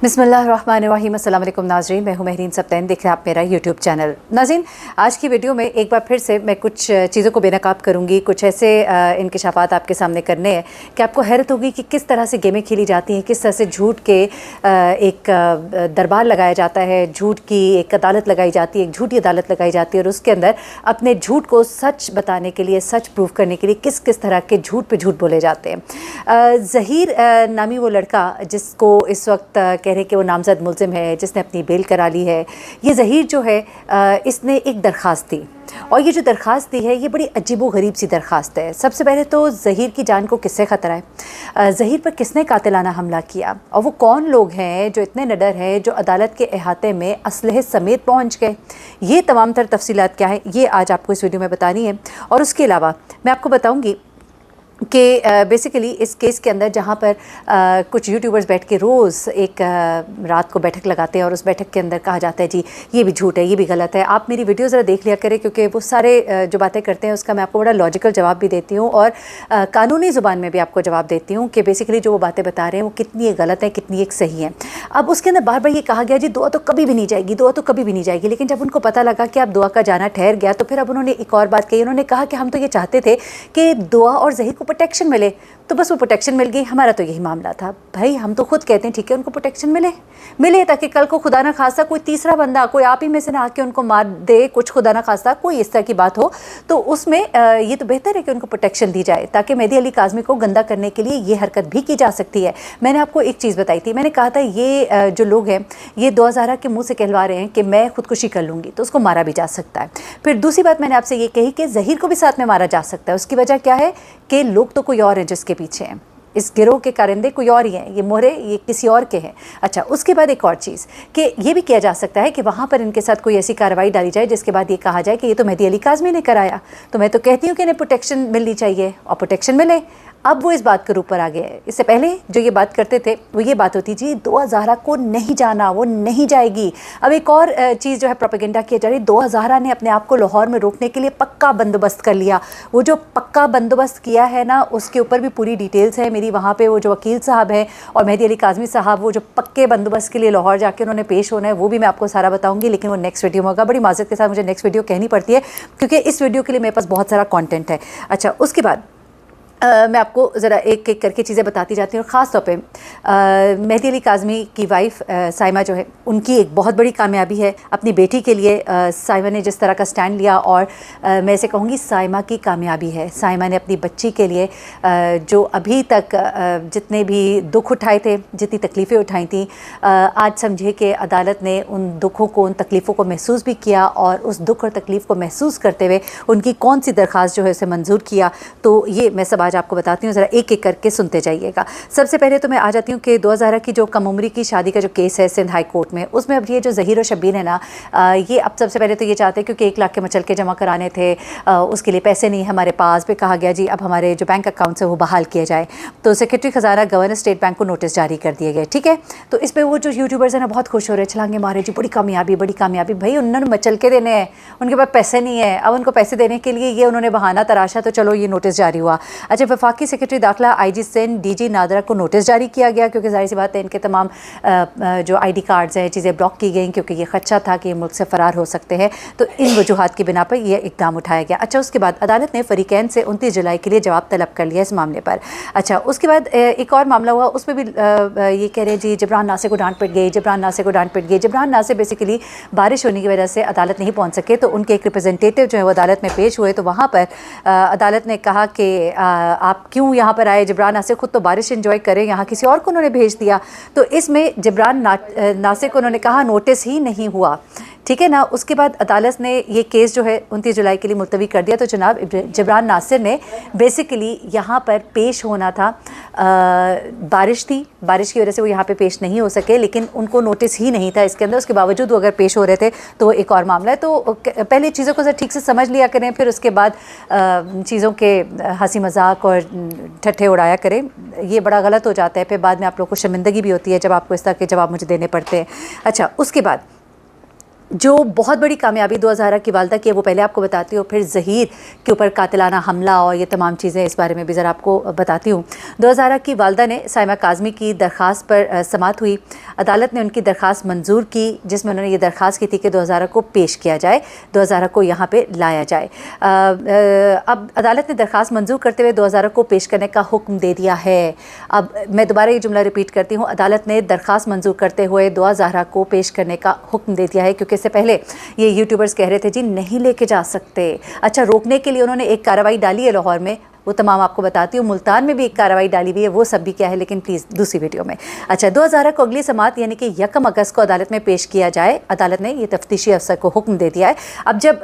बिस्मिल्लाहिर्रहमानिर्रहीम। अस्सलाम वालेकुम नाज़रीन, मैं हूं महरीन सब्तैन, देख रहे हैं आप मेरा यूट्यूब चैनल। नाज़रीन, आज की वीडियो में एक बार फिर से मैं कुछ चीज़ों को बेनकाब करूंगी, कुछ ऐसे इंकशाफात आपके सामने करने हैं कि आपको हैरत होगी कि किस तरह से गेमें खेली जाती हैं, किस तरह से झूठ के एक दरबार लगाया जाता है, झूठ की एक अदालत लगाई जाती है, एक झूठी अदालत लगाई जाती है और उसके अंदर अपने झूठ को सच बताने के लिए, सच प्रूव करने के लिए किस किस तरह के झूठ पे झूठ बोले जाते हैं। ज़हीर नामी वो लड़का जिसको इस वक्त कह रहे कि वो नामजद मुल्ज़िम है, जिसने अपनी बेल करा ली है, ये ज़हीर जो है इसने एक दरख्वास्त दी और ये जो दरख्वास्त दी है ये बड़ी अजीब व गरीब सी दरख्वास्त है। सबसे पहले तो ज़हीर की जान को किससे ख़तरा है, ज़हीर पर किसने कातिलाना हमला किया और वो कौन लोग हैं जो इतने निडर हैं जो अदालत के अहाते में असलहे समेत पहुँच गए। ये तमाम तर तफसीलात क्या है ये आज आपको इस वीडियो में बतानी है। और उसके अलावा मैं आपको बताऊँगी कि बेसिकली इस केस के अंदर जहाँ पर कुछ यूट्यूबर्स बैठ के रोज़ एक रात को बैठक लगाते हैं और उस बैठक के अंदर कहा जाता है जी ये भी झूठ है, ये भी गलत है। आप मेरी वीडियो ज़रा देख लिया करें क्योंकि वो सारे जो बातें करते हैं उसका मैं आपको बड़ा लॉजिकल जवाब भी देती हूँ और कानूनी ज़ुबान में भी आपको जवाब देती हूँ कि बेसिकली जो वो बातें बता रहे हैं वो कितनी एक गलत है, कितनी एक सही है। अब उसके अंदर बार बार ये कहा गया जी दुआ तो कभी भी नहीं जाएगी, दुआ तो कभी भी नहीं जाएगी, लेकिन जब उनको पता लगा कि अब दुआ का जाना ठहर गया तो फिर अब उन्होंने एक और बात कही। उन्होंने कहा कि हम तो ये चाहते थे कि दुआ और ज़हीर को प्रोटेक्शन मिले, तो बस वो प्रोटेक्शन मिल गई। हमारा तो यही मामला था। भाई हम तो खुद कहते हैं ठीक है उनको प्रोटेक्शन मिले ताकि कल को खुदा ना खास्ता कोई तीसरा बंदा, कोई आप ही में से ना आके उनको मार दे, कुछ खुदा ना खास्ता कोई इस तरह की बात हो तो उसमें ये तो बेहतर है कि उनको प्रोटेक्शन दी जाए ताकि मेहदी अली काज़मी को गंदा करने के लिए ये हरकत भी की जा सकती है। मैंने आपको एक चीज़ बताई थी, मैंने कहा था ये जो लोग हैं ये 2000 के मुँह से कहलवा रहे हैं कि मैं खुदकुशी कर लूँगी तो उसको मारा भी जा सकता है। फिर दूसरी बात मैंने आपसे ये कही कि ज़हीर को भी साथ में मारा जा सकता है। उसकी वजह क्या है कि लोग तो कोई और हैं जिसके पीछे हैं, इस गिरोह के कारिंदे कोई और ही हैं, ये मोहरे ये किसी और के हैं। अच्छा, उसके बाद एक और चीज़ कि ये भी किया जा सकता है कि वहाँ पर इनके साथ कोई ऐसी कार्रवाई डाली जाए जिसके बाद ये कहा जाए कि ये तो मेहदी अली काज़मी ने कराया। तो मैं तो कहती हूँ कि इन्हें प्रोटेक्शन मिलनी चाहिए और प्रोटेक्शन मिले। अब वो इस बात के ऊपर आ गया है। इससे पहले जो ये बात करते थे वो ये बात होती जी 2000 को नहीं जाना, वो नहीं जाएगी। अब एक और चीज़ जो है प्रोपेगेंडा किया जा रही है, 2000 ने अपने आप को लाहौर में रोकने के लिए पक्का बंदोबस्त कर लिया। वो जो पक्का बंदोबस्त किया है ना उसके ऊपर भी पूरी डिटेल्स है मेरी। वहाँ पे वो जो वकील साहब हैं और मेहदी अली काज़मी साहब वो जो पक्के बंदोबस्त के लिए लाहौर जाके उन्होंने पेश होना है वो भी मैं आपको सारा बताऊँगी, लेकिन वो नेक्स्ट वीडियो में होगा। बड़ी माज़रत के साथ मुझे नेक्स्ट वीडियो कहनी पड़ती है क्योंकि इस वीडियो के लिए मेरे पास बहुत सारा कॉन्टेंट है। अच्छा, उसके बाद मैं आपको ज़रा एक एक करके चीज़ें बताती जाती हूँ। और ख़ास तौर पे मेहदी अली काज़मी की वाइफ साइमा जो है उनकी एक बहुत बड़ी कामयाबी है अपनी बेटी के लिए। साइमा ने जिस तरह का स्टैंड लिया और मैं इसे कहूँगी साइमा की कामयाबी है। साइमा ने अपनी बच्ची के लिए जो अभी तक जितने भी दुख उठाए थे, जितनी तकलीफ़ें उठाई थी, आज समझे कि अदालत ने उन दुखों को, उन तकलीफ़ों को महसूस भी किया और उस दुख और तकलीफ़ को महसूस करते हुए उनकी कौन सी दरख्वास्त जो है उसे मंजूर किया। तो ये मैं सब आज आपको बताती हूँ, ज़रा एक एक करके सुनते जाइएगा। सबसे पहले तो मैं आ जाती हूँ कि 2000 की जो कम उम्री की शादी का जो केस है सिंध हाई कोर्ट में, उसमें अब ये जो ज़हीर और शब्बीर है ना, ये अब सबसे पहले तो ये चाहते हैं क्योंकि 1 लाख के मचल के जमा कराने थे, उसके लिए पैसे नहीं हमारे पास। पे कहा गया जी अब हमारे जो बैंक अकाउंट्स है वो बहाल किया जाए। तो सेक्रेटरी ख़जाना गवर्नर स्टेट बैंक को नोटिस जारी कर दिए गए। ठीक है, तो इस पर वो जो यूट्यूबर्स हैं ना बहुत खुश हो रहे हैं, छलांगे मारे जी बड़ी कामयाबी, बड़ी कामयाबी। भाई उन्होंने मचल के देने हैं, उनके पास पैसे नहीं है। अब उनको पैसे देने के लिए ये उन्होंने बहाना तराशा तो चलो ये नोटिस जारी हुआ। अच्छा, वफाकी सेक्रेटरी दाखिला IG सिंध DG नादरा को नोटिस जारी किया गया क्योंकि जाहिर सी बात है इनके तमाम जो ID कार्ड्स हैं चीज़ें ब्लॉक की गई क्योंकि ये खदशा था कि ये मुल्क से फ़रार हो सकते हैं। तो इन वजूहात की बिना पर यह इक़दाम उठाया गया। अच्छा, उसके बाद अदालत ने फ़रीक़ैन से 29 जुलाई के लिए जवाब तलब कर लिया इस मामले पर। अच्छा, उसके बाद एक और मामला हुआ, उसमें भी ये कह रहे हैं जी जबरान नासिर को डांट पिट गई, जबरान नासिर को डांट पिट गई। जबरान नासिर बेसिकली बारिश होने की वजह से अदालत नहीं पहुँच सके तो उनके एक रिप्रेजेंटेटिव जो है वो अदालत में पेश हुए। तो वहाँ पर अदालत ने कहा कि आप क्यों यहाँ पर आए, जबरान नासिर खुद तो बारिश एंजॉय करें, यहाँ किसी और को उन्होंने भेज दिया। तो इसमें जबरान नासिर को उन्होंने कहा नोटिस ही नहीं हुआ। ठीक है ना। उसके बाद अदालत ने ये केस जो है 29 जुलाई के लिए मुलतवी कर दिया। तो जनाब जबरान नासिर ने बेसिकली यहाँ पर पेश होना था, बारिश थी, बारिश की वजह से वो यहाँ पे पेश नहीं हो सके, लेकिन उनको नोटिस ही नहीं था इसके अंदर। उसके बावजूद वो अगर पेश हो रहे थे तो एक और मामला है। तो पहले चीज़ों को ठीक से समझ लिया करें, फिर उसके बाद चीज़ों के हंसी मजाक और ठट्ठे उड़ाया करें। ये बड़ा गलत हो जाता है, फिर बाद में आप लोग को शर्मिंदगी भी होती है जब आपको इस तरह के जवाब मुझे देने पड़ते हैं। अच्छा, उसके बाद जो बहुत बड़ी कामयाबी 2000 की वालदा की है वो पहले आपको बताती हूँ, फिर ज़हीर के ऊपर कातिलाना हमला और ये तमाम चीज़ें इस बारे में भी ज़रा आपको बताती हूँ। 2000 की वालदा ने साइमा काज़मी की दरख्वास्त पर समाअत हुई। अदालत ने उनकी दरख्वास्त मंजूर की, जिसमें उन्होंने ये दरख्वास्त की थी कि 2000 को पेश किया जाए, 2000 को यहाँ पर लाया जाए। अब अदालत ने दरख्वास्त मंजूर करते हुए 2000 को पेश करने का हुक्म दे दिया है। अब मैं दोबारा ये जुमला रिपीट करती हूँ, अदालत ने दरख्वास्त मंजूर करते हुए 2000 को पेश करने का हुक्म दे दिया है, क्योंकि इससे पहले ये यूट्यूबर्स कह रहे थे जी नहीं लेके जा सकते। अच्छा, रोकने के लिए उन्होंने एक कार्रवाई डाली है लाहौर में, वो तमाम आपको बताती हूँ। मुल्तान में भी एक कार्रवाई डाली हुई है, वो सब भी क्या है, लेकिन प्लीज़ दूसरी वीडियो में। अच्छा, 2000 को अगली समाअत यानी कि 1 अगस्त को अदालत में पेश किया जाए। अदालत ने ये तफ्तीशी अफसर को हुक्म दे दिया है। अब जब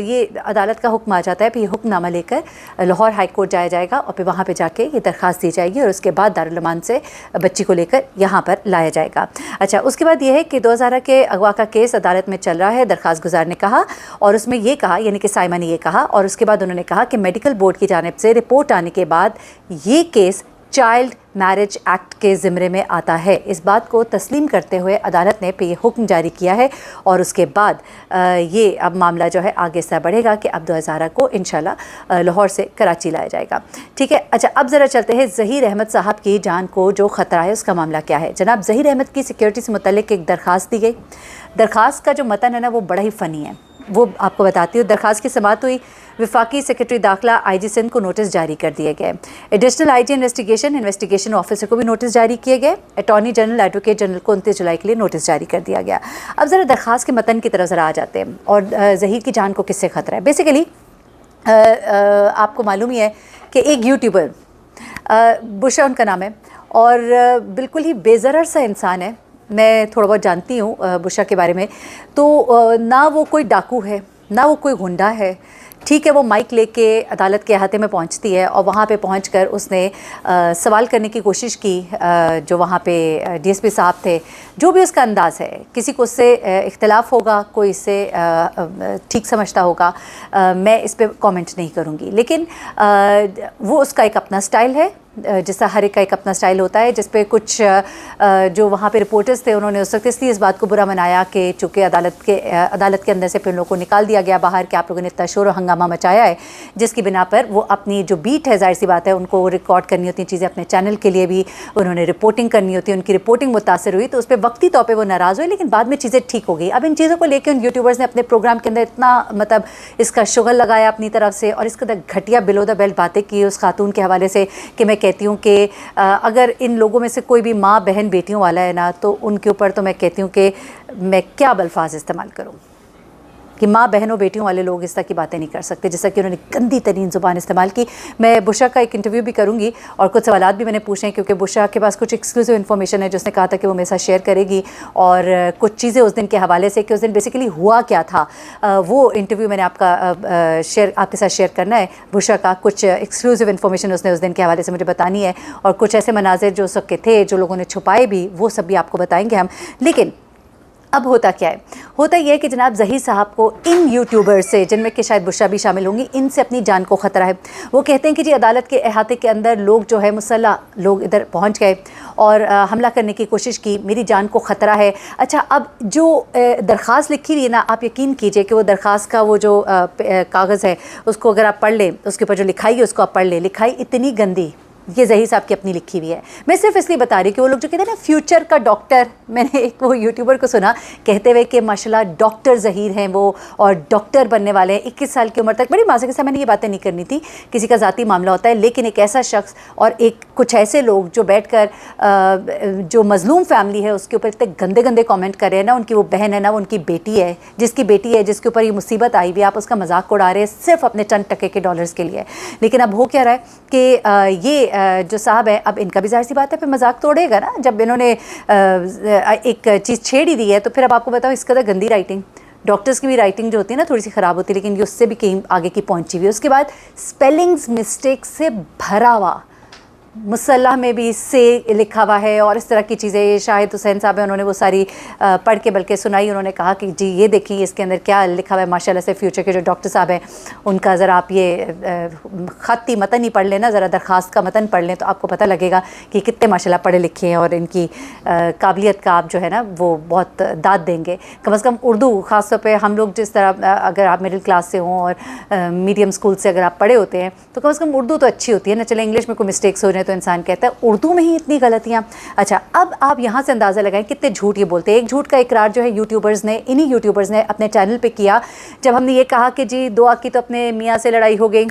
ये अदालत का हुक्म आ जाता है, फिर ये हुक्मनामा लेकर लाहौर हाई कोर्ट जाया जाएगा और फिर वहाँ पर जाके ये दरख्वास्त दी जाएगी और उसके बाद दारुल अमान से बच्ची को लेकर यहाँ पर लाया जाएगा। अच्छा, उसके बाद ये है कि 2000 के अगवा का केस अदालत में चल रहा है, दरख्वास्त गुजार ने कहा, और उसमें ये कहा, यानी कि साइमा ने ये कहा, और उसके बाद उन्होंने कहा कि मेडिकल बोर्ड की जानिब से रिपोर्ट आने के बाद ये केस चाइल्ड मैरिज एक्ट के ज़िम्मे में आता है। इस बात को तस्लीम करते हुए अदालत ने पे ये हुक्म जारी किया है और उसके बाद ये अब मामला जो है आगे से बढ़ेगा कि अब 2000 को इंशाल्लाह लाहौर से कराची लाया जाएगा। ठीक है। अच्छा, अब ज़रा चलते हैं ज़हीर अहमद साहब की जान को जो ख़तरा है उसका मामला क्या है। जनाब ज़हीर अहमद की सिक्योरिटी से मुतल्लिक एक दरख्वास्त दी गई। दरख्वास्त का जो मतन है ना वो बड़ा ही फ़नी है, वो आपको बताती हूँ। दरख्वास्त की समाअत हुई, विफाकी सेक्रेटरी दाखिला IG सिंध को नोटिस जारी कर दिए गए। एडिशनल IG इन्वेस्टिगेशन ऑफिसर को भी नोटिस जारी किए गए। अटॉर्नी जनरल, एडवोकेट जनरल को 29 जुलाई के लिए नोटिस जारी कर दिया गया। अब ज़रा दरख्वास्त के मतन की तरफ ज़रा आ जाते हैं और ज़हीर की जान को किससे ख़तरा है। बेसिकली आपको मालूम ही है कि एक यूट्यूबर बुशा उनका नाम है और बिल्कुल ही बेज़रर सा इंसान है। मैं थोड़ा बहुत जानती हूँ बुशा के बारे में। तो ना वो कोई डाकू है, ना वो कोई गुंडा है। ठीक है, वो माइक लेके अदालत के अहाते में पहुंचती है और वहाँ पे पहुंचकर उसने सवाल करने की कोशिश की। जो वहाँ पे DSP साहब थे, जो भी उसका अंदाज़ है, किसी को उससे इख्तिलाफ़ होगा, कोई इससे ठीक समझता होगा, मैं इस पर कमेंट नहीं करूँगी। लेकिन वो उसका एक अपना स्टाइल है, जैसा हर एक का एक अपना स्टाइल होता है, जिस पे कुछ जो वहाँ पे रिपोर्टर्स थे उन्होंने उस वक्त इसलिए इस बात को बुरा मनाया कि चूँकि अदालत के अंदर से फिर लोगों को निकाल दिया गया बाहर कि आप लोगों ने इतना शोर और हंगामा मचाया है, जिसकी बिना पर वो अपनी जो बीट है, जाहिर सी बात है, उनको रिकॉर्ड करनी होती हैं चीज़ें, अपने चैनल के लिए भी उन्होंने रिपोर्टिंग करनी होती है। उनकी रिपोर्टिंग मुतासर हुई तो उस पर वक्ती तौर पर वो नाराज़ हुए, लेकिन बाद में चीज़ें ठीक हो गई। अब इन चीज़ों को लेकर उन यूट्यूबर्स ने अपने प्रोग्राम के अंदर इतना मतलब इसका शुगल लगाया अपनी तरफ से और इसका घटिया बिलो द बेल्ट बातें की उस खातून के हवाले से कि मैं कहती हूँ कि अगर इन लोगों में से कोई भी माँ बहन बेटियों वाला है ना, तो उनके ऊपर तो मैं कहती हूँ कि मैं क्या अल्फाज इस्तेमाल करूँ कि माँ बहनों बेटियों वाले लोग इस तरह की बातें नहीं कर सकते, जैसा कि उन्होंने गंदी तरीन ज़ुबान इस्तेमाल की। मैं बुशा का एक इंटरव्यू भी करूँगी और कुछ सवालात भी मैंने पूछे हैं, क्योंकि बुशा के पास कुछ एक्सक्लूसिव इन्फॉर्मेशन है जो उसने कहा था कि वो मेरे साथ शेयर करेगी, और कुछ चीज़ें उस दिन के हवाले से कि उस दिन बेसिकली हुआ क्या था, वो इंटरव्यू मैंने आपके साथ शेयर करना है। बुशा का कुछ एक्सक्लूसिव इन्फॉर्मेशन उसने उस दिन के हवाले से मुझे बतानी है, और कुछ ऐसे मनाजिर जो उस वक्त थे, जो लोगों ने छुपाए भी, वो सब भी आपको बताएंगे हम। लेकिन अब होता क्या है, होता यह है कि जनाब ज़हीर साहब को इन यूट्यूबर से, जिनमें कि शायद बुशरा भी शामिल होंगी, इनसे अपनी जान को ख़तरा है। वो कहते हैं कि जी अदालत के अहाते के अंदर लोग जो है मुसल्लह लोग इधर पहुंच गए और हमला करने की कोशिश की, मेरी जान को ख़तरा है। अच्छा, अब जो दरख्वास्त लिखी हुई है ना, आप यकीन कीजिए कि वो दरख्वास्त का वो जो कागज़ है उसको अगर आप पढ़ लें, उसके ऊपर जो लिखाई है उसको आप पढ़ लें, लिखाई इतनी गंदी, ये ज़हीर साहब की अपनी लिखी हुई है। मैं सिर्फ इसलिए बता रही कि वो लोग जो कहते हैं ना फ्यूचर का डॉक्टर, मैंने एक वो यूट्यूबर को सुना कहते हुए कि माशाल्लाह डॉक्टर ज़हीर हैं वो और डॉक्टर बनने वाले हैं 21 साल की उम्र तक। बड़ी माज़े के साथ मैंने ये बातें नहीं करनी थी, किसी का ज़ाती मामला होता है, लेकिन एक ऐसा शख्स और एक कुछ ऐसे लोग जो बैठकर जो मज़लूम फैमिली है उसके ऊपर इतने गंदे गंदे कॉमेंट कर रहे हैं ना, उनकी वो बहन है ना, वो उनकी बेटी है, जिसकी बेटी है, जिसके ऊपर ये मुसीबत आई हुई, आप उसका मजाक उड़ा रहे हैं सिर्फ अपने चंद टके के डॉलर्स के लिए। लेकिन अब हो क्या रहा है कि ये जो साहब है, अब इनका भी जाहिर सी बात है फिर मजाक तोड़ेगा ना, जब इन्होंने एक चीज़ छेड़ ही दी है। तो फिर अब आपको बताओ इसका तो गंदी राइटिंग, डॉक्टर्स की भी राइटिंग जो होती है ना थोड़ी सी ख़राब होती है, लेकिन ये उससे भी कहीं आगे की पहुंची हुई है। उसके बाद स्पेलिंग्स मिस्टेक से भरा हुआ, मुसल्ला में भी से लिखा हुआ है और इस तरह की चीज़ें। शाहिद हुसैन साहब हैं, उन्होंने वो सारी पढ़ के बल्कि सुनाई। उन्होंने कहा कि जी ये देखिए इसके अंदर क्या लिखा हुआ है। माशाल्लाह से फ्यूचर के जो डॉक्टर साहब हैं उनका ज़रा आप ये ख़त्ती मतन ही पढ़ लेना, ज़रा दरख्वास्त का मतन पढ़ लें तो आपको पता लगेगा कि कितने माशाल्लाह पढ़े लिखे हैं और इनकी काबिलियत का आप जो है ना वो बहुत दाद देंगे। कम से कम उर्दू ख़ास तौर पे हम लोग जिस तरह, अगर आप मिडिल क्लास से हों और मीडियम स्कूल से अगर आप पढ़े होते हैं तो कम से कम उर्दू तो अच्छी होती है ना। चले इंग्लिश में कोई मिस्टेक्स हो रहे हैं तो इंसान कहता है उर्दू में ही इतनी गलतियाँ। अच्छा, अब आप यहाँ से अंदाज़ा लगाएं कितने झूठ ये बोलते हैं। एक झूठ का इकरार जो है इन्हीं यूट्यूबर्स ने अपने चैनल पे किया, जब हमने ये कहा कि जी दुआ की तो अपने मियाँ से लड़ाई हो गई।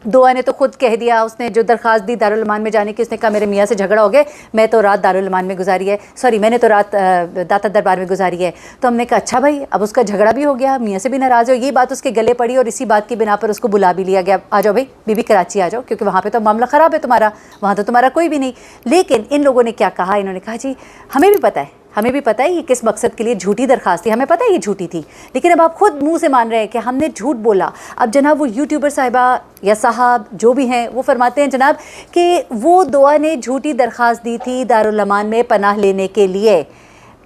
दुआ ने तो खुद कह दिया, उसने जो दरख्वास्त दी दारुल अमान में जाने की, उसने कहा मेरे मियाँ से झगड़ा हो गया, मैं तो रात दारुल अमान में गुजारी है, मैंने तो रात दाता दरबार में गुजारी है। तो हमने कहा अच्छा भाई, अब उसका झगड़ा भी हो गया, मियाँ से भी नाराज़ हो, ये बात उसके गले पड़ी और इसी बात की बिना पर उसको बुला भी लिया गया, आ जाओ भाई बीबी कराची आ जाओ, क्योंकि वहाँ पर तो मामला ख़राब है तुम्हारा, वहाँ तो तुम्हारा कोई भी नहीं। लेकिन इन लोगों ने क्या कहा, इन्होंने कहा जी हमें भी पता है ये किस मकसद के लिए झूठी दरखास्त थी, हमें पता है ये झूठी थी, लेकिन अब आप खुद मुंह से मान रहे हैं कि हमने झूठ बोला। अब जनाब वो यूट्यूबर साहिबा या साहब जो भी हैं वो फरमाते हैं जनाब कि वो दुआ ने झूठी दरखास्त दी थी दारुल अमान में पनाह लेने के लिए।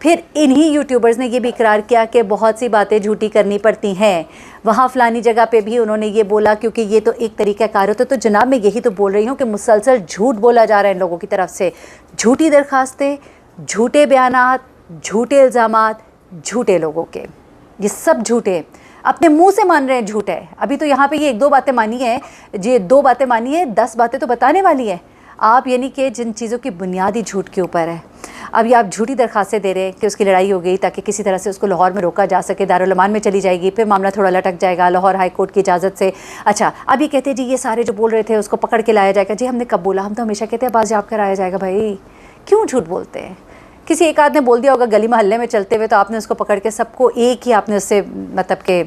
फिर इन्हीं यूट्यूबर्स ने ये भी इकरार किया कि बहुत सी बातें झूठी करनी पड़ती हैं, वहाँ फ़लानी जगह पे भी उन्होंने ये बोला क्योंकि ये तो एक तरीका कार होता है। तो जनाब मैं यही तो बोल रही हूँ कि मुसलसल झूठ बोला जा रहा है इन लोगों की तरफ से। झूठी दरखास्तें, झूठे बयानात, झूठे इल्ज़ामात, झूठे लोगों के, ये सब झूठे अपने मुंह से मान रहे हैं झूठ है। अभी तो यहाँ पे ये 1-2 बातें मानी है, ये 2 बातें मानी है, 10 बातें तो बताने वाली है आप, यानी कि जिन चीज़ों की बुनियाद ही झूठ के ऊपर है। अब ये आप झूठी दरखास्तें दे रहे हैं कि उसकी लड़ाई हो गई ताकि किसी तरह से उसको लाहौर में रोका जा सके, दारुल अमान में चली जाएगी, फिर मामला थोड़ा लटक जाएगा लाहौर हाई कोर्ट की इजाज़त से। अच्छा, अब ये कहते हैं जी ये सारे जो बोल रहे थे उसको पकड़ के लाया जाएगा। जी हमने कब बोला, हम तो हमेशा कहते हैं बाज़ कराया आया जाएगा। भाई क्यों झूठ बोलते हैं? किसी एक आदमी ने बोल दिया होगा गली मोहल्ले में चलते हुए, तो आपने उसको पकड़ के सबको एक ही आपने उससे मतलब के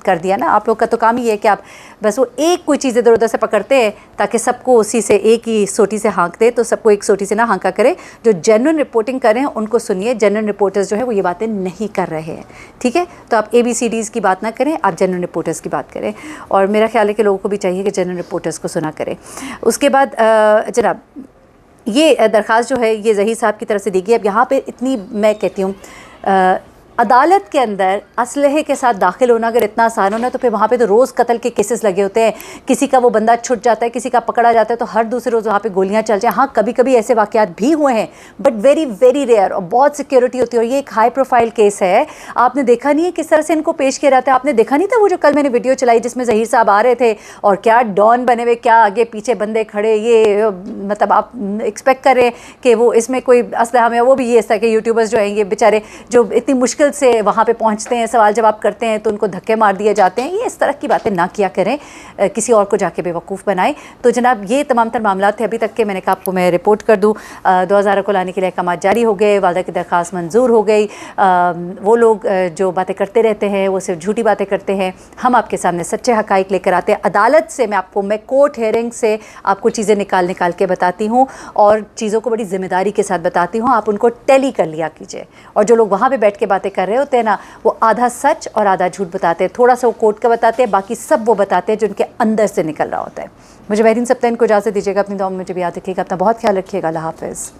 कर दिया ना। आप लोग का तो काम ही है कि आप बस वो एक कोई चीज़ इधर उधर से पकड़ते हैं ताकि सबको उसी से एक ही सोटी से हाँक दे, तो सबको एक सोटी से ना हाँका करे। जो जेन्युइन रिपोर्टिंग कर रहे हैं उनको सुनिए, जेन्युइन रिपोर्टर्स जो है वो ये बातें नहीं कर रहे हैं, ठीक है। तो आप ABCDs की बात ना करें, आप जेन्युइन रिपोर्टर्स की बात करें, और मेरा ख्याल है कि लोगों को भी चाहिए कि जेन्युइन रिपोर्टर्स को सुना करें। उसके बाद जनाब ये दरख्वास्त जो है ये ज़हीर साहब की तरफ से दी गई। अब यहाँ पे इतनी मैं कहती हूँ अदालत के अंदर असलहे के साथ दाखिल होना अगर इतना आसान होना तो फिर वहाँ पे तो रोज़ कत्ल के केसेस लगे होते हैं। किसी का वो बंदा छुट जाता है, किसी का पकड़ा जाता है, तो हर दूसरे रोज़ वहाँ पे गोलियाँ चल जाए। हाँ कभी कभी ऐसे वाक़यात भी हुए हैं बट वेरी वेरी रेयर, और बहुत सिक्योरिटी होती है। और ये एक हाई प्रोफाइल केस है, आपने देखा नहीं है किस तरह से इनको पेश किया जाता है। आपने देखा नहीं था वो जो कल मैंने वीडियो चलाई जिसमें ज़हीर साहब आ रहे थे और क्या डॉन बने हुए, क्या आगे पीछे बंदे खड़े, ये मतलब आप एक्सपेक्ट कर रहे हैं कि वो इसमें कोई असलहा में, वो भी ये इस तरह के यूट्यूबर्स जो हैं ये बेचारे जो इतनी मुश्किल से वहाँ पे पहुँचते हैं, सवाल जवाब करते हैं तो उनको धक्के मार दिए जाते हैं। ये इस तरह की बातें ना किया करें, किसी और को जाके बेवकूफ़ बनाएं। तो जनाब ये तमाम तर मामला थे अभी तक के, मैंने कहा आपको मैं रिपोर्ट कर दूँ। 2000 को लाने के लिए अहकाम जारी हो गए, वालदा की दरख्वास्त मंजूर हो गई। वो लोग जो बातें करते रहते हैं वो सिर्फ झूठी बातें करते हैं। हम आपके सामने सच्चे हक़ाइक़ लेकर आते हैं। अदालत से मैं कोर्ट हेयरिंग से आपको चीज़ें निकाल के बताती हूँ और चीज़ों को बड़ी ज़िम्मेदारी के साथ बताती हूँ। आप उनको टैली कर लिया कीजिए। और जो लोग वहाँ पर बैठ के बातें कर रहे होते हैं ना, वो आधा सच और आधा झूठ बताते हैं। थोड़ा सा वो कोर्ट का बताते हैं, बाकी सब वो बताते हैं जो उनके अंदर से निकल रहा होता है। मुझे महरीन सप्तान को इजाज़त दीजिएगा। अपनी दुआ में मुझे भी याद रखिएगा। अपना बहुत ख्याल रखिएगा। अल्लाह हाफ़िज़।